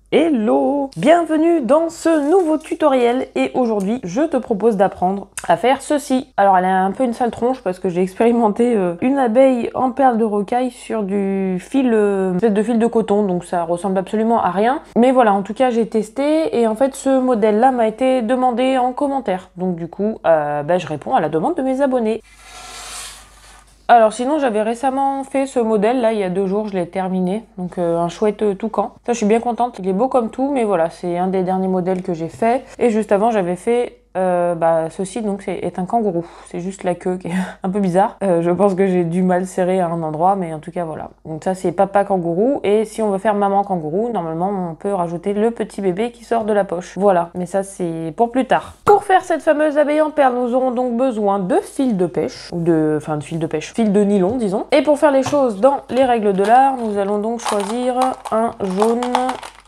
Hello! Bienvenue dans ce nouveau tutoriel et aujourd'hui je te propose d'apprendre à faire ceci. Alors elle a un peu une sale tronche parce que j'ai expérimenté une abeille en perles de rocaille sur du fil, de fil de coton, donc ça ressemble absolument à rien. Mais voilà, en tout cas j'ai testé et en fait ce modèle là m'a été demandé en commentaire. Donc du coup je réponds à la demande de mes abonnés. Alors sinon j'avais récemment fait ce modèle là il y a 2 jours, je l'ai terminé, donc un chouette toucan. Ça je suis bien contente, il est beau comme tout mais voilà c'est un des derniers modèles que j'ai fait. Et juste avant j'avais fait ceci donc est un kangourou, c'est juste la queue qui est un peu bizarre. Je pense que j'ai dû mal serrer à un endroit mais en tout cas voilà. Donc ça c'est papa kangourou et si on veut faire maman kangourou normalement on peut rajouter le petit bébé qui sort de la poche. Voilà, mais ça c'est pour plus tard. Pour faire cette fameuse abeille en perles nous aurons donc besoin de fil de pêche, ou de fil de pêche, fil de nylon disons. Et pour faire les choses dans les règles de l'art nous allons donc choisir un jaune.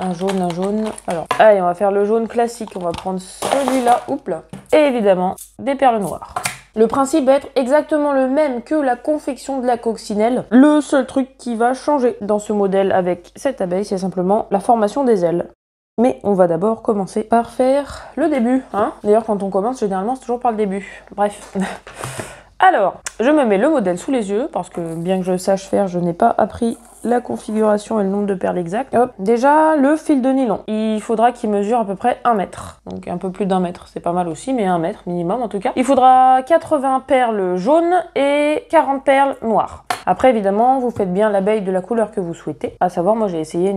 Un jaune. Alors, allez, on va faire le jaune classique. On va prendre celui-là. Oups là. Et évidemment, des perles noires. Le principe va être exactement le même que la confection de la coccinelle. Le seul truc qui va changer dans ce modèle avec cette abeille, c'est simplement la formation des ailes. Mais on va d'abord commencer par faire le début. Hein. D'ailleurs, quand on commence, généralement, c'est toujours par le début. Bref. Alors, je me mets le modèle sous les yeux, parce que bien que je sache faire, je n'ai pas appris la configuration et le nombre de perles exact. Hop. Déjà, le fil de nylon. Il faudra qu'il mesure à peu près 1 mètre. Donc un peu plus d'1 mètre, c'est pas mal aussi, mais 1 mètre minimum en tout cas. Il faudra 80 perles jaunes et 40 perles noires. Après, évidemment, vous faites bien l'abeille de la couleur que vous souhaitez. À savoir, moi, j'ai essayé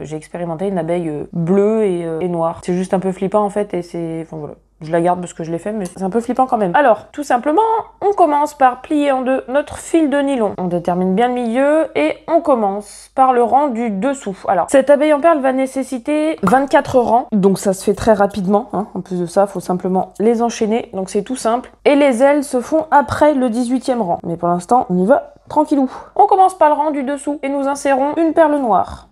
j'ai expérimenté une abeille bleue et noire. C'est juste un peu flippant, en fait, et c'est... Enfin, voilà. Je la garde parce que je l'ai fait, mais c'est un peu flippant quand même. Alors, tout simplement, on commence par plier en deux notre fil de nylon. On détermine bien le milieu et on commence par le rang du dessous. Alors, cette abeille en perles va nécessiter 24 rangs, donc ça se fait très rapidement. Hein. En plus de ça, il faut simplement les enchaîner, donc c'est tout simple. Et les ailes se font après le 18e rang. Mais pour l'instant, on y va tranquillou. On commence par le rang du dessous et nous insérons une perle noire.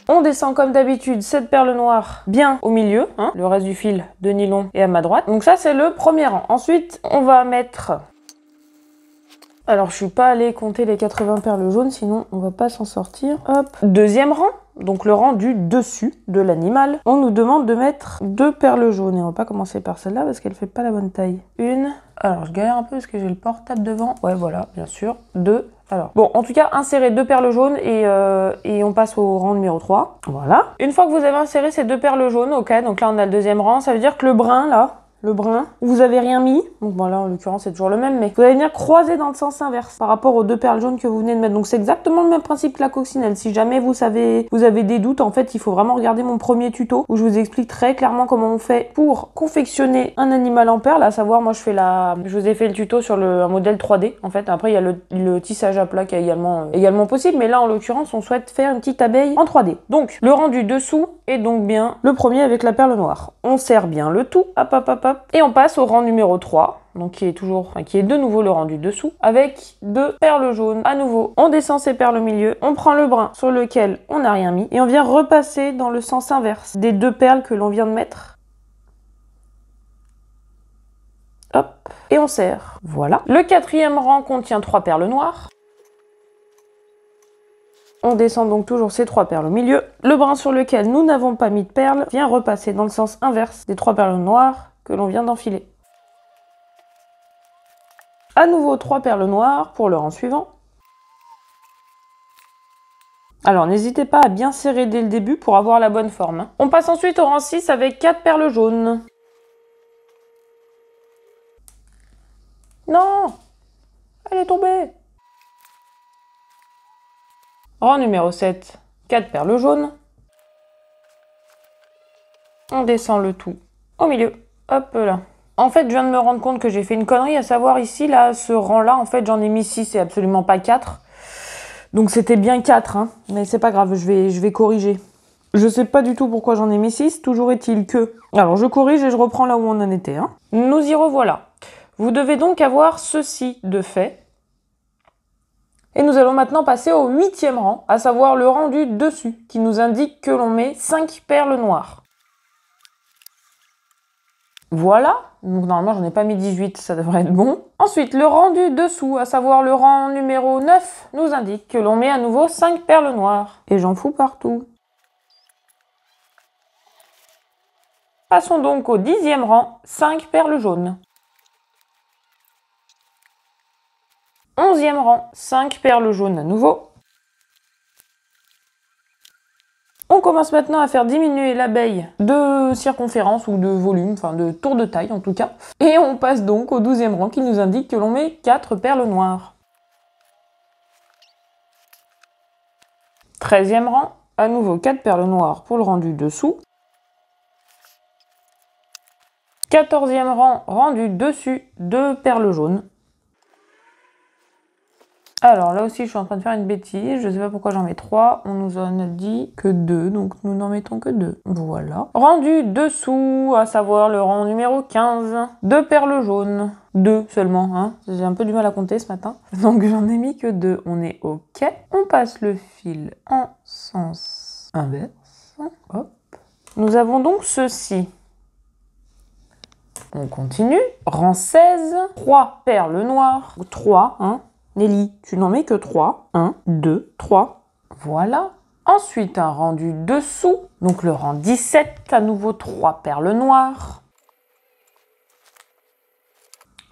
On descend comme d'habitude cette perle noire bien au milieu, hein. Le reste du fil de nylon est à ma droite. Donc ça c'est le premier rang. Ensuite on va mettre... Alors je suis pas allée compter les 80 perles jaunes sinon on va pas s'en sortir. Hop. Deuxième rang, donc le rang du dessus de l'animal. On nous demande de mettre 2 perles jaunes et on va pas commencer par celle-là parce qu'elle fait pas la bonne taille. Une... Alors je galère un peu parce que j'ai le portable devant. Ouais voilà, bien sûr. 2. Alors, bon, en tout cas, insérez 2 perles jaunes et on passe au rang numéro 3. Voilà. Une fois que vous avez inséré ces 2 perles jaunes, ok, donc là on a le deuxième rang, ça veut dire que le brun, là, vous avez rien mis, donc bon là en l'occurrence c'est toujours le même, mais vous allez venir croiser dans le sens inverse par rapport aux 2 perles jaunes que vous venez de mettre. Donc c'est exactement le même principe que la coccinelle. Si jamais vous avez des doutes, en fait il faut vraiment regarder mon premier tuto où je vous explique très clairement comment on fait pour confectionner un animal en perles, à savoir moi je vous ai fait le tuto sur un modèle 3D en fait. Après il y a le tissage à plat qui est également possible, mais là en l'occurrence on souhaite faire une petite abeille en 3D. Donc le rang du dessous est donc bien le premier avec la perle noire. On serre bien le tout, hop. Et on passe au rang numéro 3, donc qui est de nouveau le rang du dessous, avec 2 perles jaunes. À nouveau, on descend ces perles au milieu, on prend le brun sur lequel on n'a rien mis, et on vient repasser dans le sens inverse des 2 perles que l'on vient de mettre. Hop, et on serre. Voilà. Le 4e rang contient 3 perles noires. On descend donc toujours ces 3 perles au milieu. Le brun sur lequel nous n'avons pas mis de perles vient repasser dans le sens inverse des 3 perles noires que l'on vient d'enfiler. À nouveau 3 perles noires pour le rang suivant. Alors n'hésitez pas à bien serrer dès le début pour avoir la bonne forme. Hein. On passe ensuite au rang 6 avec 4 perles jaunes. Non! Elle est tombée! Rang numéro 7, 4 perles jaunes. On descend le tout au milieu. Hop là. En fait, je viens de me rendre compte que j'ai fait une connerie, à savoir ici, là, ce rang-là, en fait, j'en ai mis 6 et absolument pas 4. Donc c'était bien 4, hein, mais c'est pas grave, je vais corriger. Je sais pas du tout pourquoi j'en ai mis 6, toujours est-il que... Alors je corrige et je reprends là où on en était. Hein. Nous y revoilà. Vous devez donc avoir ceci de fait. Et nous allons maintenant passer au 8e rang, à savoir le rang du dessus, qui nous indique que l'on met 5 perles noires. Voilà, donc normalement j'en ai pas mis 18, ça devrait être bon. Ensuite, le rang du dessous, à savoir le rang numéro 9, nous indique que l'on met à nouveau 5 perles noires. Et j'en fous partout. Passons donc au 10e rang, 5 perles jaunes. 11e rang, 5 perles jaunes à nouveau. On commence maintenant à faire diminuer l'abeille de circonférence ou de volume, enfin de tour de taille en tout cas. Et on passe donc au 12e rang qui nous indique que l'on met 4 perles noires. 13e rang, à nouveau 4 perles noires pour le rendu dessous. 14e rang, rendu dessus, 2 perles jaunes. Alors là aussi je suis en train de faire une bêtise, je sais pas pourquoi j'en mets 3, on nous en a dit que 2, donc nous n'en mettons que 2. Voilà. Rendu dessous, à savoir le rang numéro 15, 2 perles jaunes. 2 seulement, hein. J'ai un peu du mal à compter ce matin. Donc j'en ai mis que 2, on est ok. On passe le fil en sens inverse. Hop. Nous avons donc ceci. On continue. Rang 16, 3 perles noires. 3, hein. Nelly, tu n'en mets que 3. 1, 2, 3. Voilà. Ensuite, un rendu dessous. Donc le rang 17, à nouveau 3 perles noires.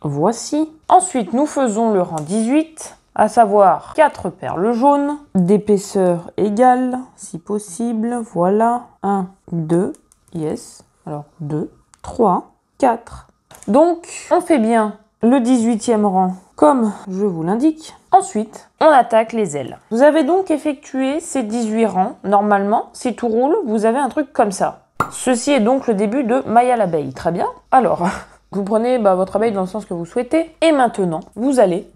Voici. Ensuite, nous faisons le rang 18, à savoir 4 perles jaunes, d'épaisseur égale, si possible. Voilà. 1, 2, yes. Alors 2, 3, 4. Donc, on fait bien le 18e rang, comme je vous l'indique. Ensuite, on attaque les ailes. Vous avez donc effectué ces 18 rangs. Normalement, si tout roule, vous avez un truc comme ça. Ceci est donc le début de Maya l'abeille. Très bien. Alors, vous prenez votre abeille dans le sens que vous souhaitez. Et maintenant, vous allez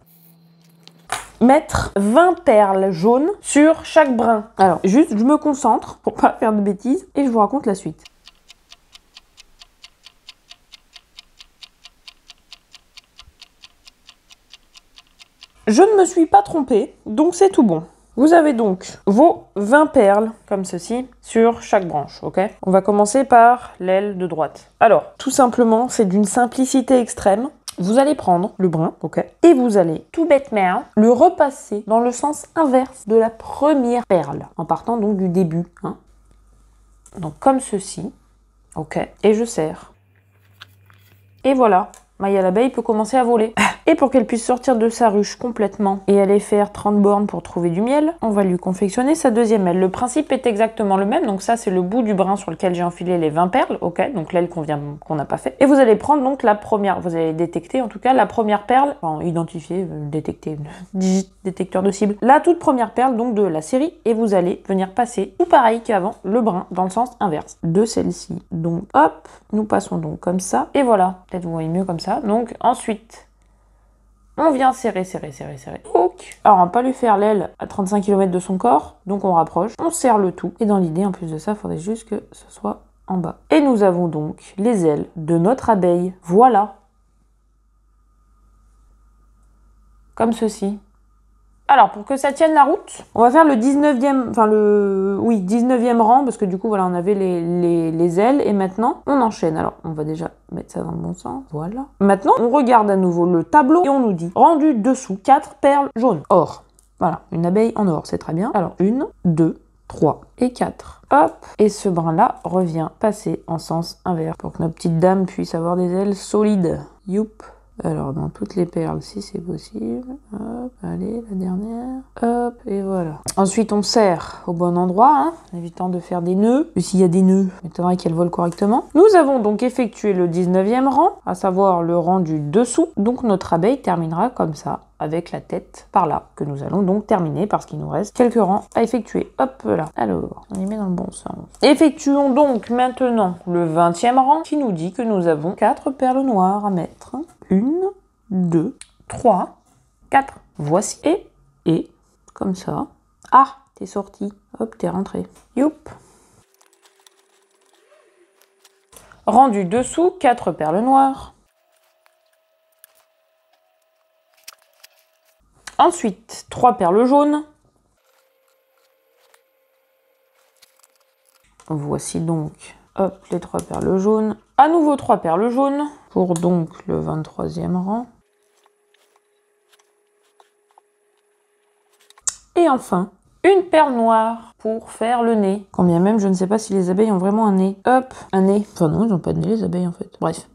mettre 20 perles jaunes sur chaque brin. Alors, juste, je me concentre pour pas faire de bêtises et je vous raconte la suite. Je ne me suis pas trompée, donc c'est tout bon. Vous avez donc vos 20 perles, comme ceci, sur chaque branche, ok? On va commencer par l'aile de droite. Alors, tout simplement, c'est d'une simplicité extrême. Vous allez prendre le brin, ok? Et vous allez, tout bêtement, le repasser dans le sens inverse de la première perle, en partant donc du début, hein? Donc comme ceci, ok? Et je serre. Et voilà, Maya l'abeille peut commencer à voler. Et pour qu'elle puisse sortir de sa ruche complètement et aller faire 30 bornes pour trouver du miel, on va lui confectionner sa deuxième aile. Le principe est exactement le même, donc ça c'est le bout du brin sur lequel j'ai enfilé les 20 perles, ok, donc l'aile qu'on n'a pas fait. Et vous allez prendre donc la première, vous allez détecter en tout cas la première perle, enfin identifier, détecter, détecteur de cible, la toute première perle donc de la série, et vous allez venir passer, tout pareil qu'avant, le brin dans le sens inverse de celle-ci. Donc hop, nous passons donc comme ça, et voilà, peut-être vous voyez mieux comme ça, donc ensuite... on vient serrer, serrer, serrer, serrer. Alors, on va pas lui faire l'aile à 35 km de son corps, donc on rapproche, on serre le tout. Et dans l'idée, en plus de ça, il faudrait juste que ce soit en bas. Et nous avons donc les ailes de notre abeille. Voilà. Comme ceci. Alors, pour que ça tienne la route, on va faire le 19e, enfin oui, 19e rang, parce que du coup, voilà, on avait les ailes, et maintenant, on enchaîne. Alors, on va déjà mettre ça dans le bon sens, voilà. Maintenant, on regarde à nouveau le tableau, et on nous dit, rendu dessous, 4 perles jaunes, or. Voilà, une abeille en or, c'est très bien. Alors, 1, 2, 3 et 4. Hop, et ce brin-là revient passer en sens inverse, pour que nos petites dames puissent avoir des ailes solides. Youp. Alors, dans toutes les perles, si c'est possible. Hop, allez, la dernière. Hop, et voilà. Ensuite, on serre au bon endroit, hein, en évitant de faire des nœuds. Et s'il y a des nœuds, il faudrait qu'elles volent correctement. Nous avons donc effectué le 19e rang, à savoir le rang du dessous. Donc, notre abeille terminera comme ça, avec la tête par là, que nous allons donc terminer, parce qu'il nous reste quelques rangs à effectuer. Hop là. Alors, on y met dans le bon sens. Effectuons donc maintenant le 20e rang, qui nous dit que nous avons 4 perles noires à mettre. 1, 2, 3, 4. Voici. Et, comme ça. Ah, t'es sorti. Hop, t'es rentré. Youp. Rendu dessous, 4 perles noires. Ensuite, 3 perles jaunes. Voici donc, hop, les 3 perles jaunes. À nouveau 3 perles jaunes pour donc le 23e rang. Et enfin, une perle noire pour faire le nez. Quand bien même, je ne sais pas si les abeilles ont vraiment un nez. Hop, un nez. Enfin non, ils n'ont pas de nez les abeilles en fait. Bref.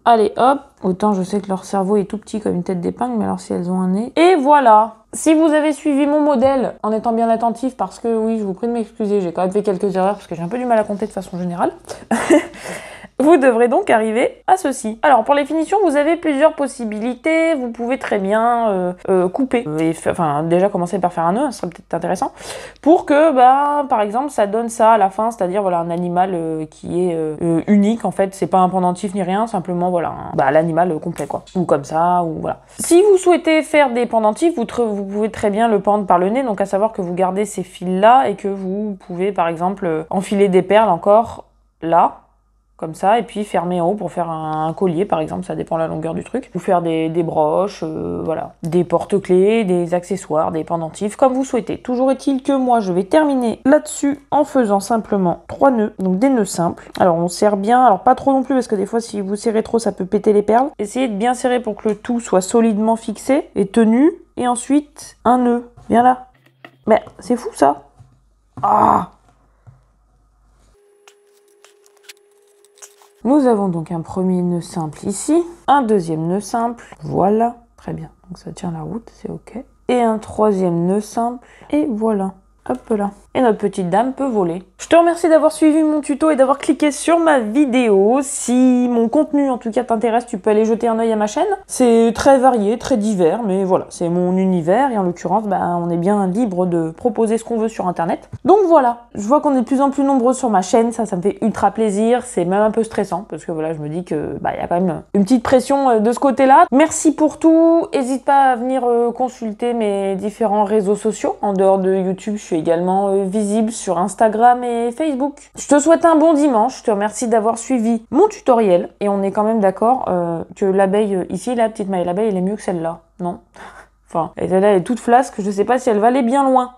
Allez, hop. Autant je sais que leur cerveau est tout petit comme une tête d'épingle, mais alors si elles ont un nez. Et voilà. Si vous avez suivi mon modèle en étant bien attentif, parce que oui, je vous prie de m'excuser, j'ai quand même fait quelques erreurs parce que j'ai un peu du mal à compter de façon générale. Vous devrez donc arriver à ceci. Alors pour les finitions, vous avez plusieurs possibilités. Vous pouvez très bien couper. Enfin, déjà commencer par faire un nœud, ça serait peut-être intéressant. Pour que, bah, par exemple, ça donne ça à la fin, c'est-à-dire voilà, un animal qui est unique. En fait, c'est pas un pendentif ni rien, simplement voilà, l'animal complet quoi. Ou comme ça, ou voilà. Si vous souhaitez faire des pendentifs, vous pouvez très bien le pendre par le nez. Donc à savoir que vous gardez ces fils-là et que vous pouvez par exemple enfiler des perles encore là. Comme ça, et puis fermer en haut pour faire un collier, par exemple, ça dépend de la longueur du truc. Ou faire des broches, voilà. Des porte-clés, des accessoires, des pendentifs, comme vous souhaitez. Toujours est-il que moi, je vais terminer là-dessus en faisant simplement 3 nœuds, donc des nœuds simples. Alors, on serre bien, alors pas trop non plus, parce que des fois, si vous serrez trop, ça peut péter les perles. Essayez de bien serrer pour que le tout soit solidement fixé et tenu. Et ensuite, un nœud. Viens là. Mais c'est fou, ça. Ah! Nous avons donc un premier nœud simple ici, un deuxième nœud simple, voilà, très bien, donc ça tient la route, c'est ok. Et un troisième nœud simple, et voilà, hop là. Et notre petite dame peut voler. Je te remercie d'avoir suivi mon tuto et d'avoir cliqué sur ma vidéo. Si mon contenu en tout cas t'intéresse, tu peux aller jeter un œil à ma chaîne. C'est très varié, très divers, mais voilà, c'est mon univers et en l'occurrence, on est bien libre de proposer ce qu'on veut sur internet. Donc voilà, je vois qu'on est de plus en plus nombreux sur ma chaîne, ça me fait ultra plaisir, c'est même un peu stressant parce que voilà, je me dis que y a quand même une petite pression de ce côté-là. Merci pour tout, n'hésite pas à venir consulter mes différents réseaux sociaux. En dehors de YouTube, je suis également visible sur Instagram et Facebook. Je te souhaite un bon dimanche, je te remercie d'avoir suivi mon tutoriel et on est quand même d'accord que l'abeille ici, la petite maille l'abeille, elle est mieux que celle-là, non? Enfin, celle-là elle est toute flasque, je sais pas si elle va aller bien loin.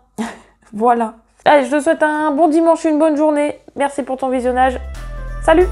Voilà. Allez, je te souhaite un bon dimanche, une bonne journée. Merci pour ton visionnage. Salut!